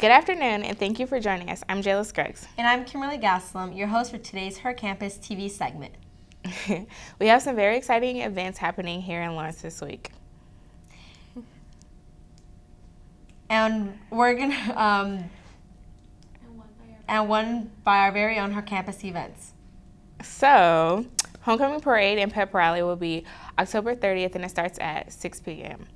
Good afternoon, and thank you for joining us. I'm Jayla Scruggs. And I'm Kimberly Gaslam, your host for today's Her Campus TV segment. We have some very exciting events happening here in Lawrence this week. And we're going to, and one by our very own Her Campus events. So, Homecoming Parade and Pep Rally will be October 30th, and it starts at 6 p.m.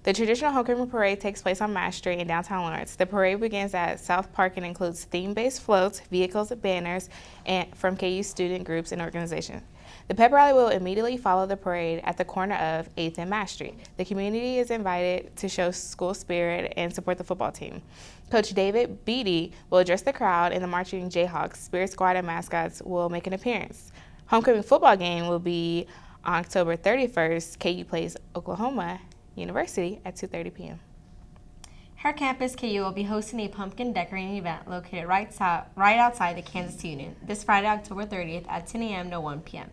The traditional Homecoming Parade takes place on Mass Street in downtown Lawrence. The parade begins at South Park and includes theme-based floats, vehicles, banners, and from KU student groups and organizations. The Pep Rally will immediately follow the parade at the corner of 8th and Mass Street. The community is invited to show school spirit and support the football team. Coach David Beatty will address the crowd, and the Marching Jayhawks, Spirit Squad, and mascots will make an appearance. Homecoming football game will be on October 31st. KU plays Oklahoma University at 2:30 p.m. Her Campus KU will be hosting a pumpkin decorating event located right outside the Kansas Union this Friday, October 30th at 10 a.m. to 1 p.m.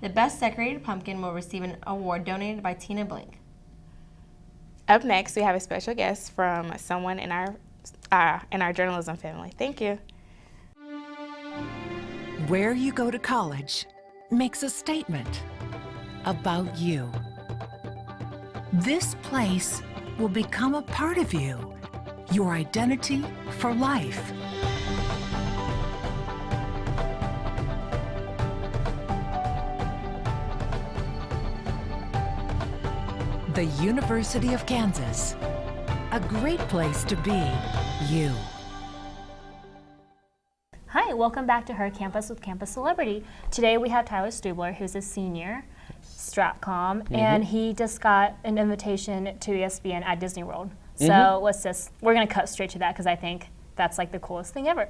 The best decorated pumpkin will receive an award donated by Tina Blink. Up next, we have a special guest from someone in our journalism family. Thank you. Where you go to college makes a statement about you. This place will become a part of you, your identity for life. The University of Kansas, a great place to be you. Hi, welcome back to Her Campus with Campus Celebrity. Today we have Tyler Stubler, who's a senior, Stratcom, and he just got an invitation to ESPN at Disney World. So we're gonna cut straight to that because I think that's like the coolest thing ever.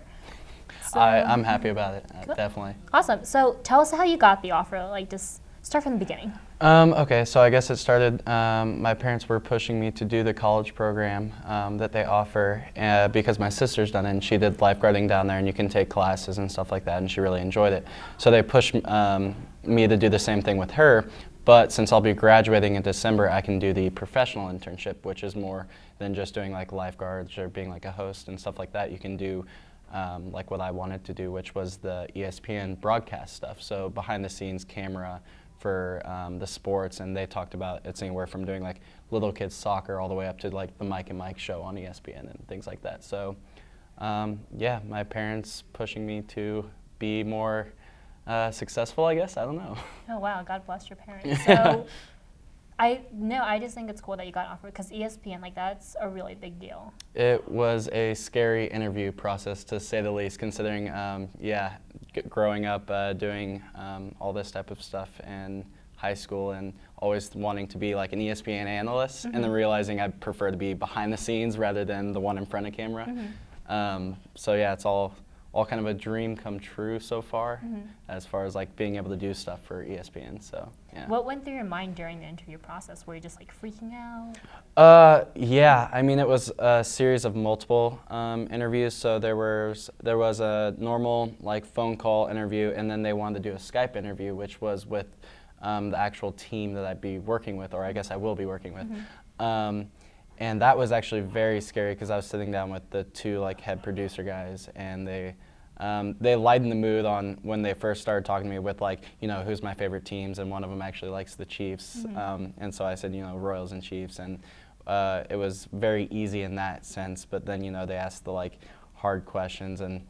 So, I'm happy about it, definitely. Awesome. So tell us how you got the offer. Like, just start from the beginning. Okay, so I guess it started, my parents were pushing me to do the college program that they offer because my sister's done it and she did lifeguarding down there and you can take classes and stuff like that and she really enjoyed it. So they pushed me to do the same thing with her, but since I'll be graduating in December, I can do the professional internship, which is more than just doing like lifeguards or being like a host and stuff like that. You can do like what I wanted to do, which was the ESPN broadcast stuff. So behind the scenes camera for the sports, and they talked about it's anywhere from doing like little kids soccer all the way up to like the Mike and Mike show on ESPN and things like that. So yeah, my parents pushing me to be more successful, I guess. I don't know. Oh wow, God bless your parents. So I just think it's cool that you got offered because ESPN, like, that's a really big deal. It was a scary interview process, to say the least, considering, yeah, growing up doing all this type of stuff in high school and always wanting to be like an ESPN analyst, and then realizing I prefer to be behind the scenes rather than the one in front of camera. So yeah, it's all kind of a dream come true so far, as far as like being able to do stuff for ESPN. So yeah. What went through your mind during the interview process? Were you just like freaking out? Yeah, I mean, it was a series of multiple interviews. So there was a normal like phone call interview, and then they wanted to do a Skype interview, which was with the actual team that I'd be working with, or I guess I will be working with. And that was actually very scary because I was sitting down with the two like head producer guys, and they lightened the mood on when they first started talking to me with like, you know, who's my favorite teams, and one of them actually likes the Chiefs. And so I said, you know, Royals and Chiefs, and it was very easy in that sense. But then, you know, they asked the like hard questions, and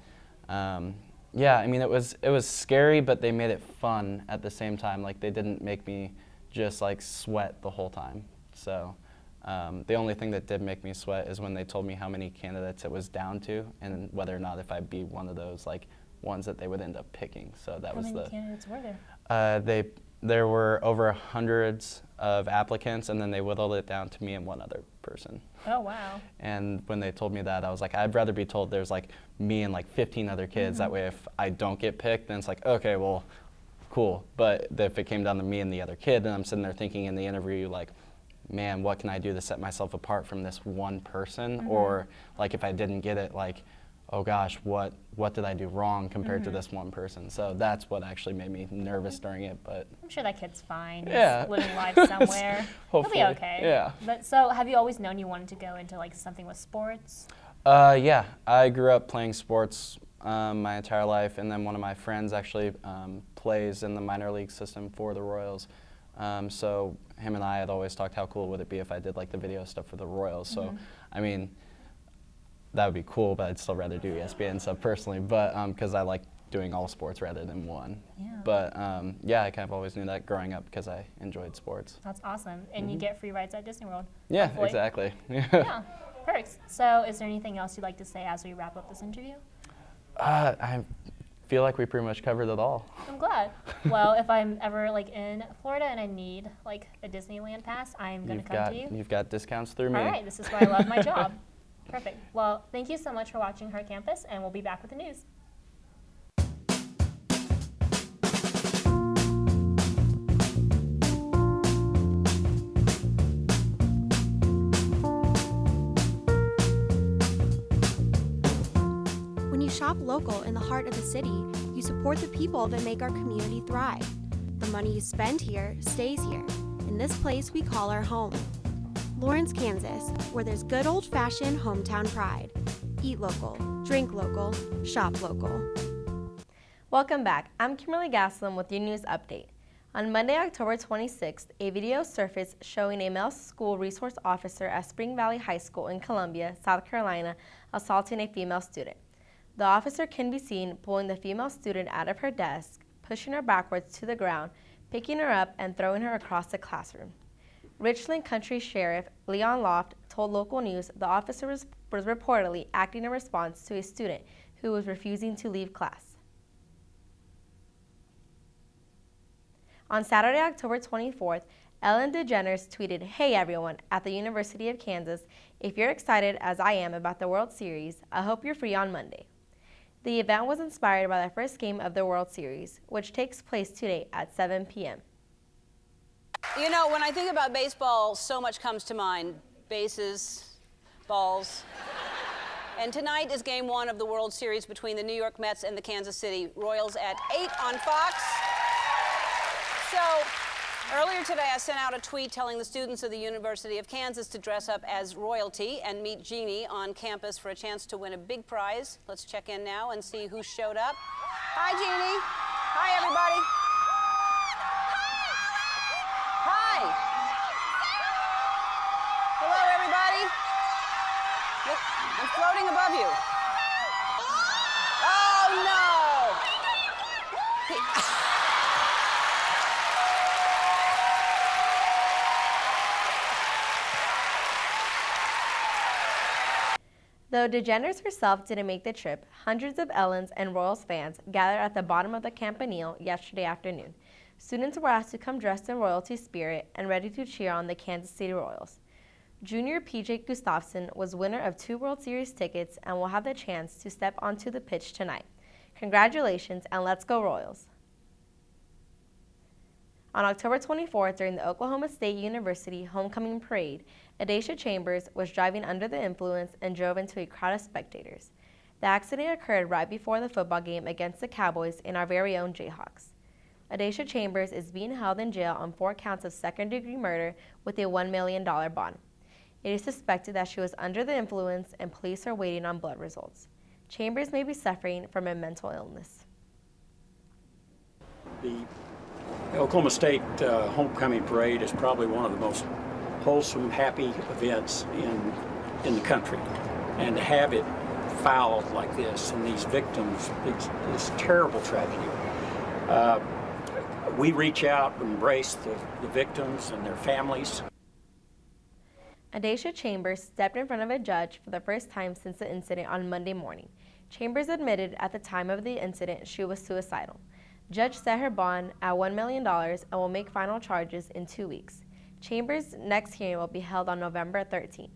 yeah, I mean, it was scary, but they made it fun at the same time. Like, they didn't make me just like sweat the whole time. So the only thing that did make me sweat is when they told me how many candidates it was down to, and whether or not if I'd be one of those like ones that they would end up picking. So that was How the. many candidates were there? There were over hundreds of applicants, and then they whittled it down to me and one other person. Oh wow. And when they told me that, I was like, I'd rather be told there's like me and like 15 other kids. That way, if I don't get picked, then it's like, okay, well, cool. But if it came down to me and the other kid, then I'm sitting there thinking in the interview like, man, what can I do to set myself apart from this one person? Or like if I didn't get it, like, oh gosh, what did I do wrong compared to this one person? So that's what actually made me nervous during it. But I'm sure that kid's fine. Yeah. He's living life somewhere. Hopefully. He'll be okay. Yeah. But so have you always known you wanted to go into like something with sports? Yeah, I grew up playing sports my entire life, and then one of my friends actually plays in the minor league system for the Royals. So him and I had always talked how cool would it be if I did like the video stuff for the Royals. So, I mean, that would be cool, but I'd still rather do ESPN stuff personally, but because I like doing all sports rather than one. Yeah. But yeah, I kind of always knew that growing up because I enjoyed sports. That's awesome. And you get free rides at Disney World. Yeah, hopefully. exactly. Yeah, perks. So is there anything else you'd like to say as we wrap up this interview? I feel like we pretty much covered it all. I'm glad. Well, if I'm ever like in Florida and I need like a Disneyland pass, I'm going to come to you. You've got discounts through me. All right, this is why I love my job. Perfect. Well, thank you so much for watching Her Campus, and we'll be back with the news. When you shop local in the heart of the city, you support the people that make our community thrive. The money you spend here stays here, in this place we call our home. Lawrence, Kansas, where there's good old-fashioned hometown pride. Eat local, drink local, shop local. Welcome back. I'm Kimberly Gaslam with your news update. On Monday, October 26th, a video surfaced showing a male school resource officer at Spring Valley High School in Columbia, South Carolina, assaulting a female student. The officer can be seen pulling the female student out of her desk, pushing her backwards to the ground, picking her up, and throwing her across the classroom. Richland County Sheriff Leon Loft told local news the officer was reportedly acting in response to a student who was refusing to leave class. On Saturday, October 24th, Ellen DeGeneres tweeted, "Hey everyone, at the University of Kansas, if you're excited as I am about the World Series, I hope you're free on Monday." The event was inspired by the first game of the World Series, which takes place today at 7 p.m. You know, when I think about baseball, so much comes to mind. Bases, balls. And tonight is game one of the World Series between the New York Mets and the Kansas City Royals at 8 on Fox. So, earlier today I sent out a tweet telling the students of the University of Kansas to dress up as royalty and meet Jeannie on campus for a chance to win a big prize. Let's check in now and see who showed up. Hi, Jeannie. Hi, everybody. Hi. Hello, everybody. Look, I'm floating above you. Oh, no. Though DeGeneres herself didn't make the trip, hundreds of Ellens and Royals fans gathered at the bottom of the Campanile yesterday afternoon. Students were asked to come dressed in royalty spirit and ready to cheer on the Kansas City Royals. Junior PJ Gustafson was winner of 2 World Series tickets and will have the chance to step onto the pitch tonight. Congratulations and let's go Royals! On October 24th, during the Oklahoma State University Homecoming Parade, Adacia Chambers was driving under the influence and drove into a crowd of spectators. The accident occurred right before the football game against the Cowboys and our very own Jayhawks. Adacia Chambers is being held in jail on 4 counts of second-degree murder with a $1 million bond. It is suspected that she was under the influence and police are waiting on blood results. Chambers may be suffering from a mental illness. The Oklahoma State Homecoming Parade is probably one of the most wholesome, happy events in the country. And to have it fouled like this and these victims, this terrible tragedy, we reach out and embrace the victims and their families. Adacia Chambers stepped in front of a judge for the first time since the incident on Monday morning. Chambers admitted at the time of the incident she was suicidal. Judge set her bond at $1 million and will make final charges in 2 weeks. Chambers' next hearing will be held on November 13th.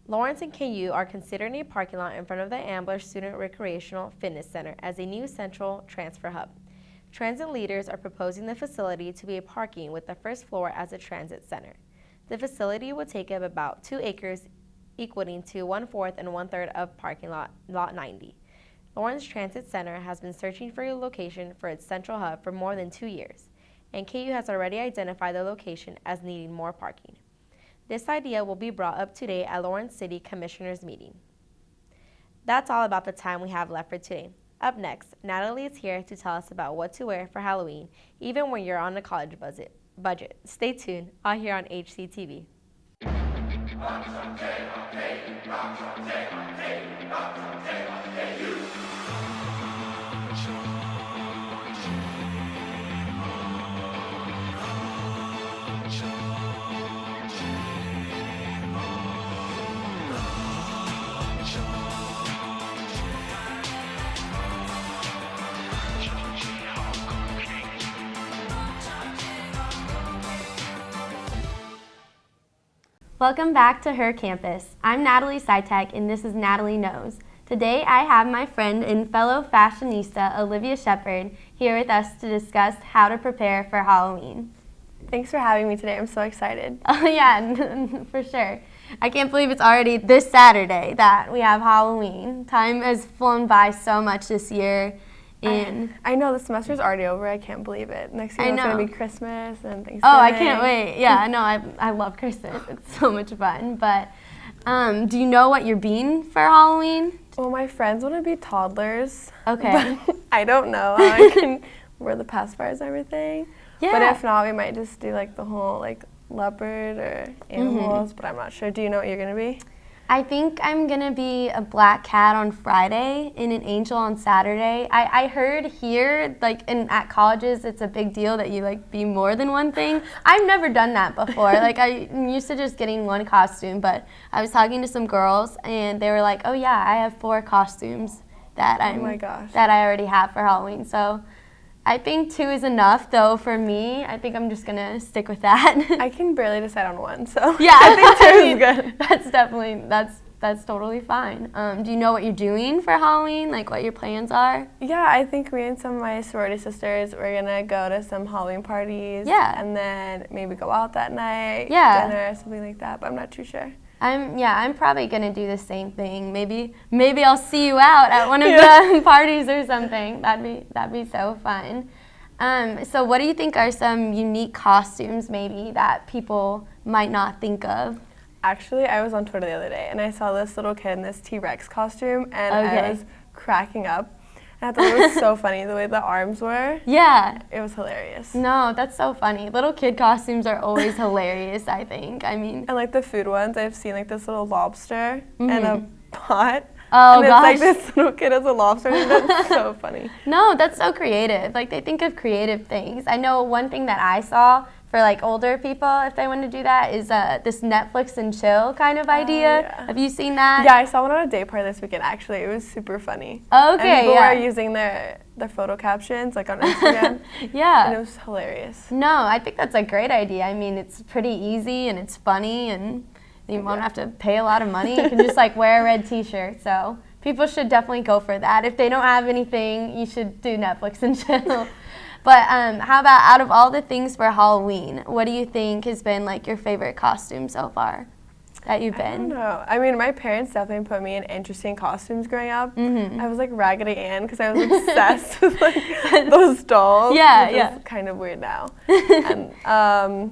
Lawrence and KU are considering a parking lot in front of the Ambler Student Recreational Fitness Center as a new central transfer hub. Transit leaders are proposing the facility to be a parking with the first floor as a transit center. The facility will take up about 2 acres, equating to 1/4 and 1/3 of parking lot 90. Lawrence Transit Center has been searching for a location for its central hub for more than 2 years, and KU has already identified the location as needing more parking. This idea will be brought up today at Lawrence City Commissioners meeting. That's all about the time we have left for today. Up next, Natalie is here to tell us about what to wear for Halloween, even when you're on a college budget. Stay tuned, all here on HCTV. Welcome back to Her Campus. I'm Natalie Sytek, and this is Natalie Knows. Today I have my friend and fellow fashionista, Olivia Shepard, here with us to discuss how to prepare for Halloween. Thanks for having me today. I'm so excited. Oh yeah, for sure. I can't believe it's already this Saturday that we have Halloween. Time has flown by so much this year. And I know the semester's already over. I can't believe it. Next year it's going to be Christmas and Thanksgiving. Oh, I can't wait. Yeah, I know. I love Christmas. It's so much fun. But do you know what you're being for Halloween? Well, my friends want to be toddlers. Okay. But I don't know how I can wear the pacifiers and everything. Yeah. But if not, we might just do like the whole like leopard or animals, but I'm not sure. Do you know what you're going to be? I think I'm going to be a black cat on Friday and an angel on Saturday. I heard here, like at colleges, it's a big deal that you like be more than one thing. I've never done that before. Like I'm used to just getting one costume, but I was talking to some girls and they were like, oh yeah, I have 4 costumes that that I already have for Halloween. So I think 2 is enough, though, for me. I think I'm just going to stick with that. I can barely decide on one, so yeah, I think 2 is good. That's definitely, that's totally fine. Do you know what you're doing for Halloween, like what your plans are? Yeah, I think me and some of my sorority sisters, we're going to go to some Halloween parties. Yeah. And then maybe go out that night, Yeah. dinner, something like that, but I'm not too sure. I'm probably gonna do the same thing. Maybe I'll see you out at one of the parties or something. That'd be so fun. So what do you think are some unique costumes maybe that people might not think of? Actually, I was on Twitter the other day and I saw this little kid in this T-Rex costume and I was cracking up. And I thought it was so funny the way the arms were. Yeah. It was hilarious. No, that's so funny. Little kid costumes are always hilarious, I think. I mean. And like the food ones, I've seen like this little lobster in a pot. Oh, and gosh. it's like this little kid as a lobster. And that's so funny. No, that's so creative. Like they think of creative things. I know one thing that I saw for like older people, if they want to do that, is this Netflix and chill kind of idea. Yeah. Have you seen that? Yeah, I saw one on a day party this weekend. Actually, it was super funny. Okay, and people yeah. were using their photo captions like on Instagram. Yeah. And it was hilarious. No, I think that's a great idea. I mean, it's pretty easy and it's funny and you won't have to pay a lot of money. You can just like wear a red t-shirt. So people should definitely go for that. If they don't have anything, you should do Netflix and chill. But how about out of all the things for Halloween, what do you think has been like your favorite costume so far that you've been? I don't know. I mean, my parents definitely put me in interesting costumes growing up. I was like Raggedy Ann because I was obsessed with like those dolls. Yeah, which yeah. is kind of weird now. And I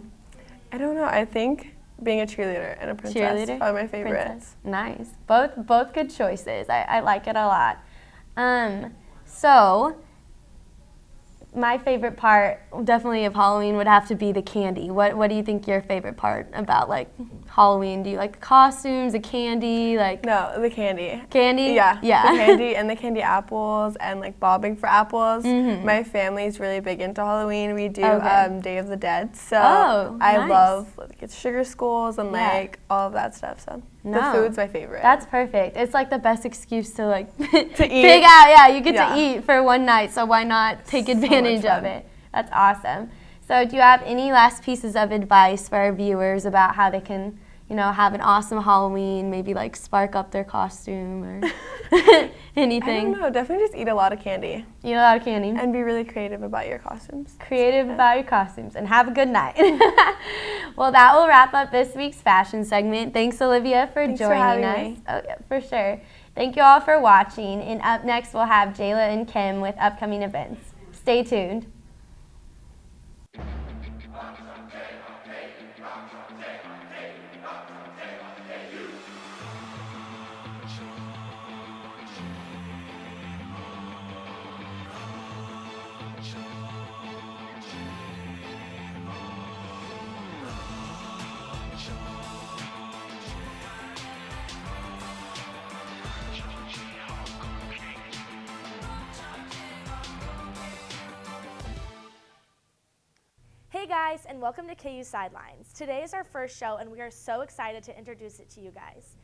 don't know. I think being a cheerleader and a princess are my favorites. Princess. Nice. Both good choices. I like it a lot. So my favorite part definitely of Halloween would have to be the candy. What do you think your favorite part about like Halloween? Do you like the costumes, the candy, like? No, the candy. Candy? Yeah. Yeah. The candy and the candy apples and like bobbing for apples. My family's really big into Halloween. We do Day of the Dead. So I nice. love like it's sugar skulls and Yeah. like all of that stuff. So No. the food's my favorite. That's perfect. It's like the best excuse to like To eat. pig out. Yeah, you get Yeah. to eat for one night, so why not take advantage of fun. it? That's awesome. So do you have any last pieces of advice for our viewers about how they can, have an awesome Halloween, maybe like spark up their costume or anything? I don't know. Definitely just eat a lot of candy Eat a lot of candy. and be really creative about your costumes. Creative about your costumes and have a good night. Well, that will wrap up this week's fashion segment. Thanks, Olivia, for Thanks joining for having us. me. Oh, yeah, for sure. Thank you all for watching. And up next, we'll have Jayla and Kim with upcoming events. Stay tuned. Hey guys, and welcome to KU Sidelines. Today is our first show, and we are so excited to introduce it to you guys.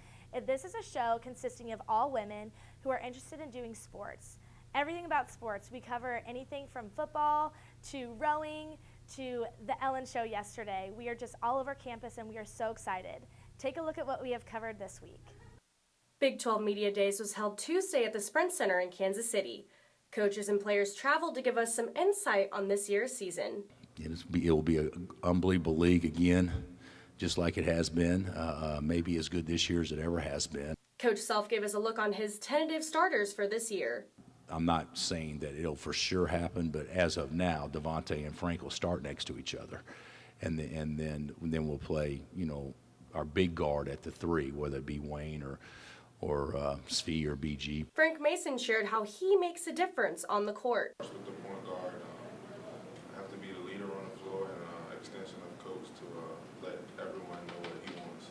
This is a show consisting of all women who are interested in doing sports. Everything about sports. We cover anything from football to rowing to the Ellen Show yesterday. We are just all over campus, and we are so excited. Take a look at what we have covered this week. Big 12 Media Days was held Tuesday at the Sprint Center in Kansas City. Coaches and players traveled to give us some insight on this year's season. It will be an unbelievable league again, just like it has been. Maybe as good this year as it ever has been. Coach Self gave us a look on his tentative starters for this year. I'm not saying that it'll for sure happen, but as of now, Devontae and Frank will start next to each other, and then we'll play, our big guard at the 3, whether it be Wayne or Svi or BG. Frank Mason shared how he makes a difference on the court. With the point guard, I have to be the leader on the floor and an extension of coach to let everyone know what he wants.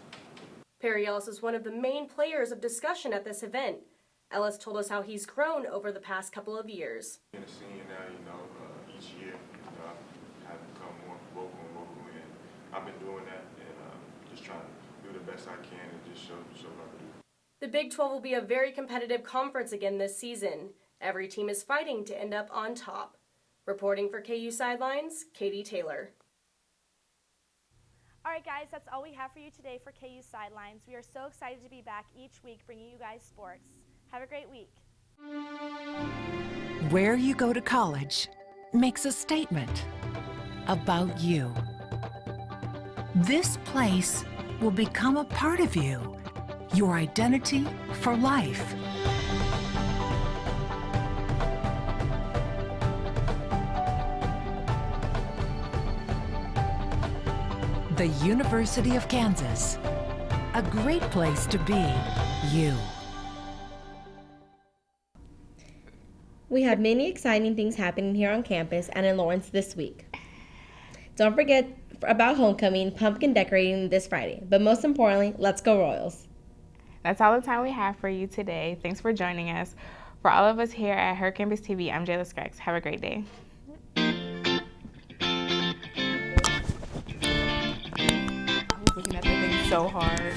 Perry Ellis is one of the main players of discussion at this event. Ellis told us how he's grown over the past couple of years. Being a senior now, each year I have become more vocal, and I've been doing that and just trying to do the best I can and just show what I can do. The Big 12 will be a very competitive conference again this season. Every team is fighting to end up on top. Reporting for KU Sidelines, Katie Taylor. All right, guys, that's all we have for you today for KU Sidelines. We are so excited to be back each week bringing you guys sports. Have a great week. Where you go to college makes a statement about you. This place will become a part of you, your identity for life. The University of Kansas, a great place to be you. We have many exciting things happening here on campus and in Lawrence this week. Don't forget about homecoming, pumpkin decorating this Friday. But most importantly, let's go Royals. That's all the time we have for you today. Thanks for joining us. For all of us here at Her Campus TV, I'm Jayla Skrex. Have a great day. I was looking at the thing so hard.